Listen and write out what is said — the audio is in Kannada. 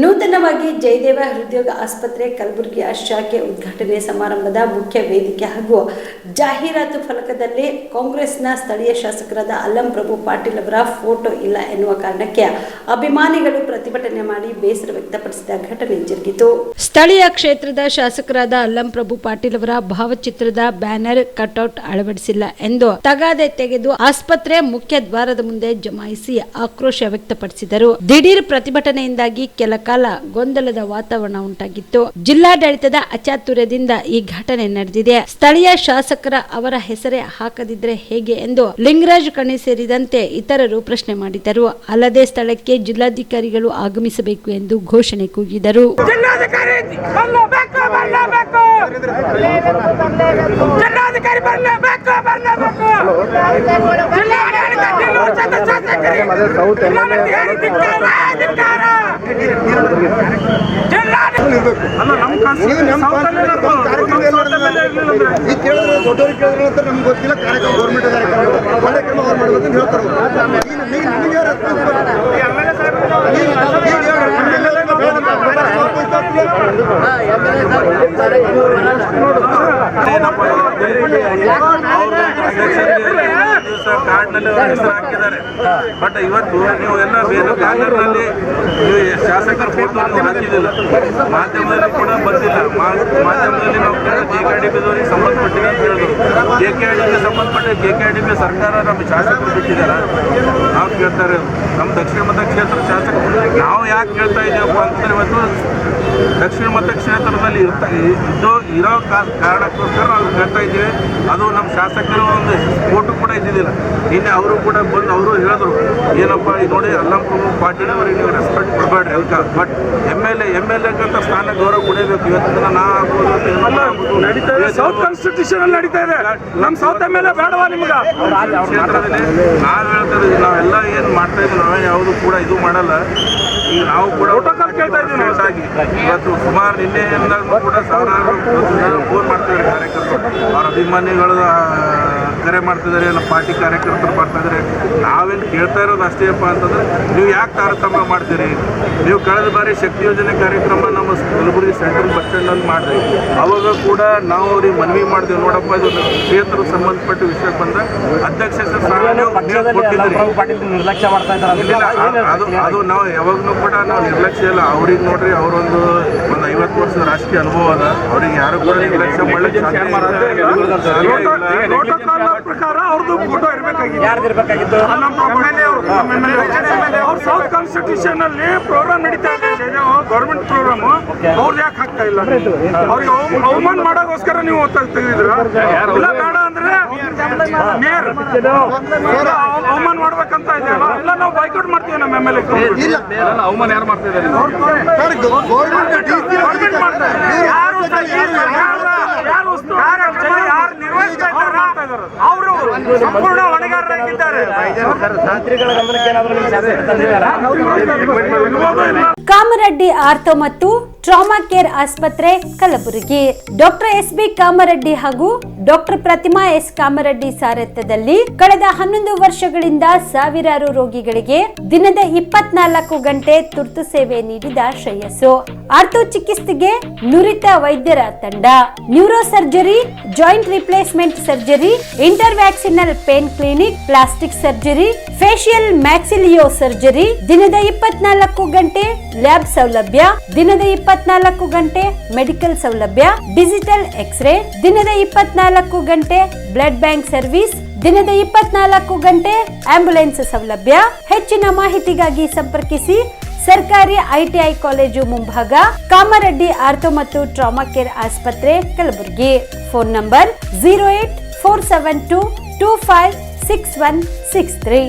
ನೂತನವಾಗಿ ಜಯದೇವ ಹೃದಯೋಗ ಆಸ್ಪತ್ರೆ ಕಲಬುರಗಿಯ ಶಾಖೆ ಉದ್ಘಾಟನೆ ಸಮಾರಂಭದ ಮುಖ್ಯ ವೇದಿಕೆ ಹಾಗೂ ಜಾಹೀರಾತು ಫಲಕದಲ್ಲಿ ಕಾಂಗ್ರೆಸ್ನ ಸ್ಥಳೀಯ ಶಾಸಕರಾದ ಅಲ್ಲಂ ಪ್ರಭು ಪಾಟೀಲ್ ಅವರ ಫೋಟೋ ಇಲ್ಲ ಎನ್ನುವ ಕಾರಣಕ್ಕೆ ಅಭಿಮಾನಿಗಳು ಪ್ರತಿಭಟನೆ ಮಾಡಿ ಬೇಸರ ವ್ಯಕ್ತಪಡಿಸಿದ ಘಟನೆ ಜರುಗಿತು. ಸ್ಥಳೀಯ ಕ್ಷೇತ್ರದ ಶಾಸಕರಾದ ಅಲ್ಲಂ ಪ್ರಭು ಪಾಟೀಲ್ ಅವರ ಭಾವಚಿತ್ರದ ಬ್ಯಾನರ್ ಕಟ್ಔಟ್ ಅಳವಡಿಸಿಲ್ಲ ಎಂದು ತಗಾದೆ ತೆಗೆದು ಆಸ್ಪತ್ರೆ ಮುಖ್ಯ ದ್ವಾರದ ಮುಂದೆ ಜಮಾಯಿಸಿ ಆಕ್ರೋಶ ವ್ಯಕ್ತಪಡಿಸಿದರು. ದಿಢೀರ್ ಪ್ರತಿಭಟನೆಯಿಂದಾಗಿ ಕೆಲ ಕಾಲ ಗೊಂದಲದ ವಾತಾವರಣ ಉಂಟಾಗಿತ್ತು. ಜಿಲ್ಲಾಡಳಿತದ ಅಚಾತುರ್ಯದಿಂದ ಈ ಘಟನೆ ನಡೆದಿದೆ. ಸ್ಥಳೀಯ ಶಾಸಕರ ಅವರ ಹೆಸರೇ ಹಾಕದಿದ್ರೆ ಹೇಗೆ ಎಂದು ಲಿಂಗರಾಜ್ ಕಣಿ ಸೇರಿದಂತೆ ಇತರರು ಪ್ರಶ್ನೆ ಮಾಡಿದರು. ಅಲ್ಲದೆ ಸ್ಥಳಕ್ಕೆ ಜಿಲ್ಲಾಧಿಕಾರಿಗಳು ಆಗಮಿಸಬೇಕು ಎಂದು ಘೋಷಣೆ ಕೂಗಿದರು. ನಮ್ಗೆ ಗೊತ್ತಿಲ್ಲ ಕಾರ್ಯಕ್ರಮ ಗೌರ್ಮೆಂಟ್ ಕಾರ್ಯಕ್ರಮ ಮಾಡ್ಬೇಕಂತ ಹೇಳ್ತಾರೆ. ಕಾರ್ಡ್ನಲ್ಲಿ ಹೆಸರು ಹಾಕಿದ್ದಾರೆ. ಬಟ್ ಇವತ್ತು ನೀವು ಎಲ್ಲ ಬೇರೆ ಬ್ಯಾನರ್ನಲ್ಲಿ ನೀವು ಶಾಸಕರ ಫೋಟೋ ಹಾಕಿದಿಲ್ಲ, ಮಾಧ್ಯಮದಲ್ಲಿ ಕೂಡ ಬಂದಿಲ್ಲ. ಮಾಧ್ಯಮದಲ್ಲಿ ನಾವು JKDBದವರಿಗೆ ಸಂಬಂಧಪಟ್ಟಿದೆ ಅಂತ ಹೇಳಿದ್ರು. JKDB ಸಂಬಂಧಪಟ್ಟ JKDB ಸರ್ಕಾರ ನಮ್ಮ ಶಾಸಕರು ಬಿಟ್ಟಿದ್ದಾರೆ. ನಾವು ಕೇಳ್ತಾರೆ ನಮ್ಮ ದಕ್ಷಿಣ ಮತಕ್ಷೇತ್ರ ಶಾಸಕರು ನಾವು ಯಾಕೆ ಕೇಳ್ತಾ ಇದ್ದೀವಪ್ಪ ಅಂತಂದ್ರೆ ಇವತ್ತು ದಕ್ಷಿಣ ಮತಕ್ಷೇತ್ರದಲ್ಲಿ ಇರೋ ಕಾರಣಕ್ಕೋಸ್ಕರ ನಾವು ಕೇಳ್ತಾ ಇದ್ದೀವಿ. ಅದು ನಮ್ಮ ಶಾಸಕರು ಒಂದು ಫೋಟೋ ಕೂಡ ಇದ್ದಿದ್ದಿಲ್ಲ. ನಿನ್ನೆ ಅವರು ಕೂಡ ಬಂದು ಅವರು ಹೇಳಿದ್ರು ಏನಪ್ಪ ಇದು ನೋಡಿ ಅಲ್ಲಂ ಪ್ರಭು ಪಾಟೀಲ್ ಅವರಿಗೆ ನೀವು ರೆಸ್ಪೆಕ್ಟ್ ಕೊಡಬೇಡ್ರಿ ಅದಕ್ಕೆ. ಬಟ್ ಎಮ್ ಎಲ್ ಎಕ್ಕಂತ ಸ್ಥಾನ ಗೌರವ ಕೊಡಬೇಕು. ಇವತ್ತಿನ ನಾ ಸೌತ್ ಕಾನ್ಸ್ಟಿಟ್ಯೂಷನ್ ಅಲ್ಲಿ ನಡೀತಾ ಇದೆ. ನಮ್ಮ ಸೌತ್ ಎಮ್ ಎಲ್ ಎ ಬೇಡವಾ ನಿಮ್ಗೆ? ಕ್ಷೇತ್ರದಲ್ಲಿ ನಾವು ಹೇಳ್ತಾ ಇದ್ದೀವಿ, ನಾವೆಲ್ಲ ಏನು ಮಾಡ್ತಾ ಇದ್ದೀವಿ, ನಾವೇ ಯಾವುದು ಕೂಡ ಇದು ಮಾಡಲ್ಲ. ಈಗ ನಾವು ಕೂಡ ಕೇಳ್ತಾ ಇದ್ದೀವಿ. ಇವತ್ತು ಸುಮಾರು ನಿನ್ನೆಯಿಂದ ಕೂಡ ಸಾವಿರಾರು ಫೋನ್ ಮಾಡ್ತಿದ್ದಾರೆ ಕಾರ್ಯಕರ್ತರು. ಅವ್ರ ಅಭಿಮಾನಿಗಳು ಕರೆ ಮಾಡ್ತಿದ್ದಾರೆ, ನಮ್ಮ ಪಾರ್ಟಿ ಕಾರ್ಯಕರ್ತರು ಮಾಡ್ತಾಯಿದ್ದಾರೆ. ನಾವೇನು ಕೇಳ್ತಾ ಇರೋದು ಅಷ್ಟೇಪ್ಪ ಅಂತಂದ್ರೆ ನೀವು ಯಾಕೆ ತಾರತಮ್ಯ ಮಾಡ್ತೀರಿ? ನೀವು ಕಳೆದ ಬಾರಿ ಶಕ್ತಿ ಯೋಜನೆ ಕಾರ್ಯಕ್ರಮ ನಮ್ಮ ಕಲಬುರಗಿ ಸೆಂಟ್ರಲ್ ಬಸ್ ಸ್ಟ್ಯಾಂಡಲ್ಲಿ ಮಾಡಿದ್ರಿ. ಅವಾಗ ಕೂಡ ನಾವು ಅವ್ರಿಗೆ ಮನವಿ ಮಾಡಿದ್ವಿ, ನೋಡಪ್ಪ ಇದು ಕ್ಷೇತ್ರಕ್ಕೆ ಸಂಬಂಧಪಟ್ಟ ವಿಷಯಕ್ಕೆ ಬಂದ ಅಧ್ಯಕ್ಷ ಸ್ಥಾನ ಕೊಟ್ಟಿದ್ದೀರಿ. ನಿರ್ಲಕ್ಷ್ಯ ಮಾಡ್ತಾ ಇದ್ದಾರೆ. ಅದು ನಾವು ಯಾವಾಗಲೂ ಕೂಡ ನಾವು ನಿರ್ಲಕ್ಷ್ಯ ಇಲ್ಲ. ಅವ್ರಿಗೆ ನೋಡ್ರಿ ಅವರೊಂದು 50 ವರ್ಷದ ರಾಜಕೀಯ ಅನುಭವ ಅದ. ಅವ್ರಿಗೆ ಯಾರು ಕೂಡ ನಿರ್ಲಕ್ಷ್ಯ ಮಾಡಲಿಕ್ಕೆ ಪ್ರಕಾರ ಅವ್ರದ್ದು ಫೋಟೋ ಇರಬೇಕಾಗಿತ್ತು. ಸೌತ್ ಕಾನ್ಸ್ಟಿಟ್ಯೂಷನ್ ಅಲ್ಲಿ ಪ್ರೋಗ್ರಾಮ್ ನಡೀತಾ ಇದೆ, ಗೌರ್ಮೆಂಟ್ ಪ್ರೋಗ್ರಾಮ್. ಅವ್ರು ಯಾಕೆ ಹಾಕ್ತಾ ಇಲ್ಲ? ಅವ್ರಿಗೆ ಅವಮಾನ ಮಾಡೋಕ್ಕೋಸ್ಕರ ನೀವು ತೆಗೆದಿದ್ರ ಇಲ್ಲ ಬೇಡ ಅಂದ್ರೆ ಮೇಯರ್ ಅವಮಾನ ಮಾಡ್ಬೇಕಂತ ಇದೆಯಲ್ಲ, ಇಲ್ಲ ನಾವು ಬೈಕೌಟ್ ಮಾಡ್ತೀವಿ. ನಮ್ಮ ಎಮ್ ಎಲ್ ಎ ಅವಮಾನ ಯಾರು ಮಾಡ್ತಾ ಇದ್ದಾರೆ? ಅವರು ಸಂಪೂರ್ಣ ಹೊಣೆಗಾರರಾಗಿದ್ದಾರೆ. ಕಾಮರೆಡ್ಡಿ ಆರ್ಥೋ ಮತ್ತು ಟ್ರಾಮಾ ಕೇರ್ ಆಸ್ಪತ್ರೆ ಕಲಬುರಗಿ. ಡಾಕ್ಟರ್ SB ಕಾಮರೆಡ್ಡಿ ಹಾಗೂ ಡಾಕ್ಟರ್ ಪ್ರತಿಮಾ S ಕಾಮರೆಡ್ಡಿ ಸಾರಥ್ಯದಲ್ಲಿ ಕಳೆದ 11 ವರ್ಷಗಳಿಂದ ಸಾವಿರಾರು ರೋಗಿಗಳಿಗೆ ದಿನದ 24 ಗಂಟೆ ತುರ್ತು ಸೇವೆ ನೀಡಿದ ಶ್ರೇಯಸ್ಸು. ಆರ್ಥೋ ಚಿಕಿತ್ಸೆಗೆ ನುರಿತ ವೈದ್ಯರ ತಂಡ, neuro surgery, joint replacement surgery, interventional pain clinic, plastic surgery, facial maxillo surgery, ದಿನದ 24 ಗಂಟೆ ಲ್ಯಾಬ್ ಸೌಲಭ್ಯ, ದಿನದ 24 ಗಂಟೆ ಮೆಡಿಕಲ್ ಸೌಲಭ್ಯ, ಡಿಜಿಟಲ್ ಎಕ್ಸ್ರೇ, ದಿನದ 24 ಗಂಟೆ ಬ್ಲಡ್ ಬ್ಯಾಂಕ್ ಸರ್ವಿಸ್, ದಿನದ 24 ಗಂಟೆ ಆಂಬ್ಯುಲೆನ್ಸ್ ಸೌಲಭ್ಯ. ಹೆಚ್ಚಿನ ಮಾಹಿತಿಗಾಗಿ ಸಂಪರ್ಕಿಸಿ ಸರ್ಕಾರಿ ITI ಕಾಲೇಜು ಮುಂಭಾಗ, ಕಾಮರೆಡ್ಡಿ ಆರ್ಥೋ ಮತ್ತು ಟ್ರಾಮಾ ಕೇರ್ ಆಸ್ಪತ್ರೆ ಕಲಬುರಗಿ. Phone number 084722566163.